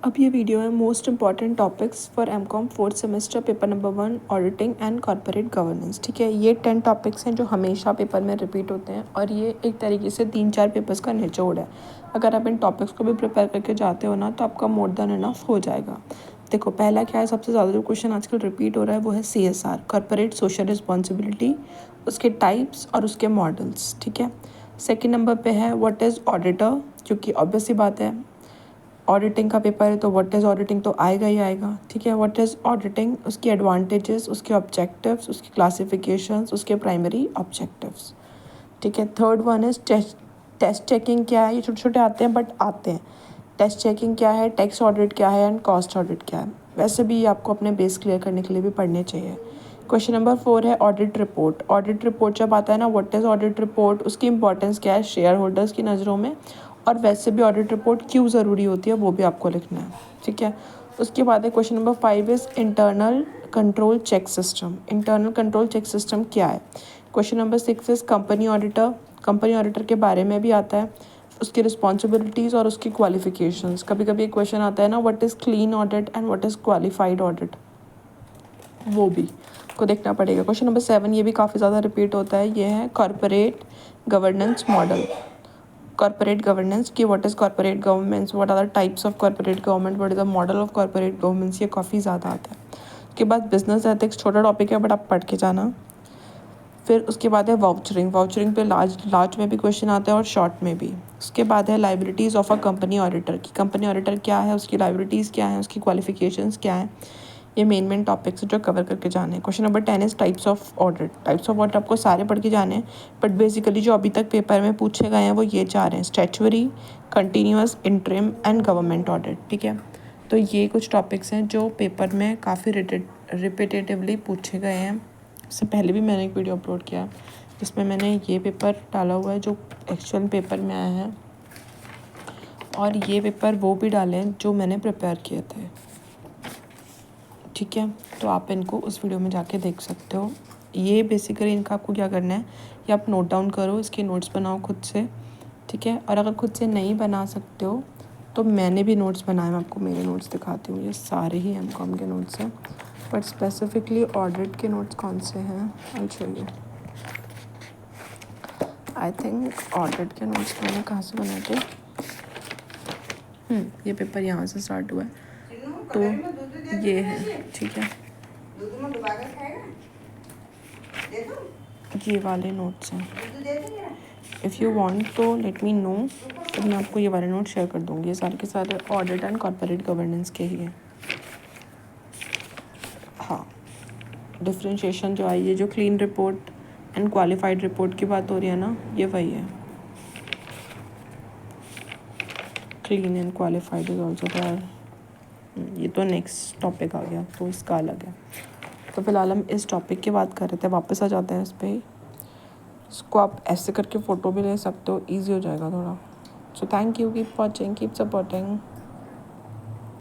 अब ये वीडियो है most important topics for MCom fourth semester paper number 1 auditing and corporate governance. ठीक है, ये 10 टॉपिक्स हैं जो हमेशा पेपर में रिपीट होते हैं और ये एक तरीके से 3-4 पेपर्स का निचोड़ है। अगर आप इन टॉपिक्स को भी प्रिपेयर करके जाते हो ना तो आपका मोर देन इनफ हो जाएगा। देखो, पहला क्या है, सबसे ज़्यादा जो क्वेश्चन आजकल रिपीट हो रहा है वो है CSR, कॉर्पोरेट सोशल रिस्पॉन्सिबिलिटी, उसके टाइप्स और उसके मॉडल्स। ठीक है, सेकेंड नंबर पे है व्हाट इज़ ऑडिटर, क्योंकि ऑब्वियस सी बात है ऑडिटिंग का पेपर है तो व्हाट इज़ ऑडिटिंग तो आएगा ही आएगा। ठीक है, व्हाट इज़ ऑडिटिंग, उसकी एडवांटेजेस, उसके ऑब्जेक्टिव्स, उसकी क्लासिफिकेशंस, उसके प्राइमरी ऑब्जेक्टिव्स। ठीक है, third one is test checking क्या है। ये छोटे छोटे आते हैं बट आते हैं। टेस्ट चेकिंग क्या है, टैक्स ऑडिट क्या है एंड कॉस्ट ऑडिट क्या है। वैसे भी आपको अपने बेस क्लियर करने के लिए भी पढ़ने चाहिए। क्वेश्चन नंबर 4 है ऑडिट रिपोर्ट। ऑडिट रिपोर्ट जब आता है ना, व्हाट इज़ ऑडिट रिपोर्ट, उसकी इंपॉर्टेंस क्या है शेयर होल्डर्स की नज़रों में, और वैसे भी ऑडिट रिपोर्ट क्यों ज़रूरी होती है वो भी आपको लिखना है। ठीक है, उसके बाद है question number 5 is internal control check system. Internal control check system क्या है। Question number 6 is company auditor. Company auditor के बारे में भी आता है, उसकी रिस्पॉन्सिबिलिटीज़ और उसकी क्वालिफिकेशंस। कभी कभी एक क्वेश्चन आता है ना, what is clean audit and what is qualified audit, वो भी को देखना पड़ेगा। क्वेश्चन नंबर 7 ये भी काफ़ी ज़्यादा रिपीट होता है, ये है corporate governance model. Corporate governance की what is corporate governance, what are the types of corporate government, what is the model of corporate governance, ये काफ़ी ज़्यादा आता है। उसके बाद बिजनेस एथिक्स, छोटा टॉपिक है बट आप पढ़ के जाना। फिर उसके बाद है वाउचरिंग। वाउचरिंग पे लार्ज में भी क्वेश्चन आता है और शॉर्ट में भी। उसके बाद है liabilities of a company auditor की कंपनी ऑडिटर क्या है, उसकी लाइबिलिटीज़ क्या है, उसकी क्वालिफिकेशंस क्या है। ये मेन टॉपिक्स जो कवर करके जाने हैं। Question number 10 is types of audit. Types of audit आपको सारे पढ़ के जाने हैं बट बेसिकली जो अभी तक पेपर में पूछे गए हैं वो ये 4 हैं, statutory, continuous, interim and government audit. ठीक है, तो ये कुछ टॉपिक्स हैं जो पेपर में काफ़ी रिपीटेटिवली पूछे गए हैं। इससे पहले भी मैंने एक वीडियो अपलोड किया जिसमें मैंने ये पेपर डाला हुआ है जो एक्चुअल पेपर में आया है, और ये पेपर वो भी डाले हैं जो मैंने प्रिपेयर किए थे। ठीक है, तो आप इनको उस वीडियो में जाके देख सकते हो। ये बेसिकली इनका आपको क्या करना है, ये आप नोट डाउन करो, इसके नोट्स बनाओ खुद से। ठीक है, और अगर खुद से नहीं बना सकते हो तो मैंने भी नोट्स बनाए, मैं आपको मेरे नोट्स दिखाती हूँ। ये सारे ही एमकॉम के नोट्स हैं बट स्पेसिफिकली ऑडिट के नोट्स कौन से हैं I show you. I think audit के नोट्स मैंने कहाँ से बनाए थे। ये पेपर यहाँ से स्टार्ट हुआ है तो ये है। ठीक है, ये वाले नोट्स हैं। इफ़ यू वांट तो लेट मी नो, तो मैं आपको ये वाले नोट शेयर कर दूँगी। ये सारे के सारे ऑडिट एंड कॉर्पोरेट गवर्नेंस के ही हैं। हाँ, डिफरेंशिएशन जो आई है, जो clean report and qualified report की बात हो रही है ना, ये वही है। Clean and qualified is also there. ये तो नेक्स्ट टॉपिक आ गया, तो इसका अलग है। तो फिलहाल हम इस टॉपिक की बात कर रहे थे, वापस आ जाते हैं इस पर। इसको आप ऐसे करके फ़ोटो भी ले सकते हो, ईजी हो जाएगा थोड़ा। So thank you, keep watching, keep supporting.